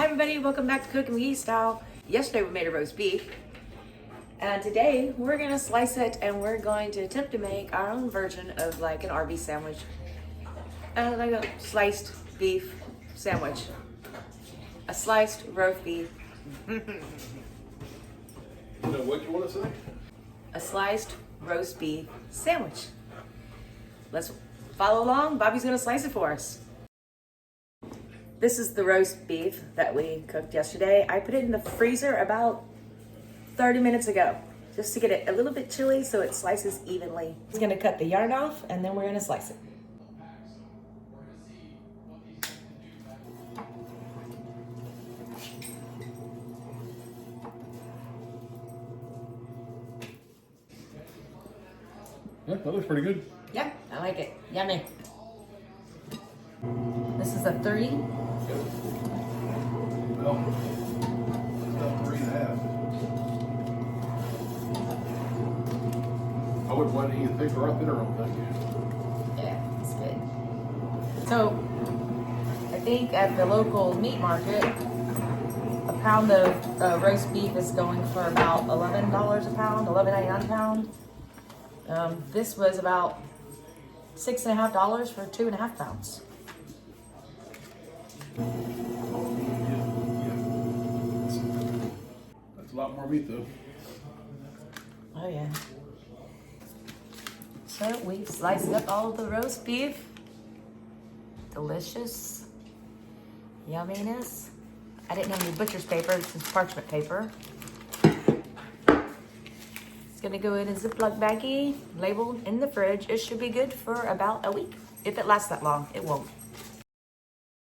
everybody, welcome back to Cooking Me Style. Yesterday we made a roast beef, and today we're gonna slice it and we're going to attempt to make our own version of like an Arby sandwich. Like a sliced beef sandwich. A sliced roast beef. You know what you want to say? A sliced roast beef sandwich. Let's follow along. Bobby's gonna slice it for us. This is the roast beef that we cooked yesterday. I put it in the freezer about 30 minutes ago, just to get it a little bit chilly so it slices evenly. He's gonna cut the yarn off and then we're gonna slice it. Yeah, that looks pretty good. Yeah, I like it. Yummy. This is a 30. Well, it's about 3.5. I wouldn't want any thicker or thinner on that. Yeah, it's good. So, I think at the local meat market, a pound of roast beef is going for about $11 a pound, $11.99 a pound. This was about $6.50 for 2.5 pounds. That's a lot more meat though. Oh yeah. So we sliced up all the roast beef. Delicious. Yumminess. I didn't have any butcher's paper, this is parchment paper. It's gonna go in a Ziploc baggie, labeled in the fridge. It should be good for about a week. If it lasts that long, it won't.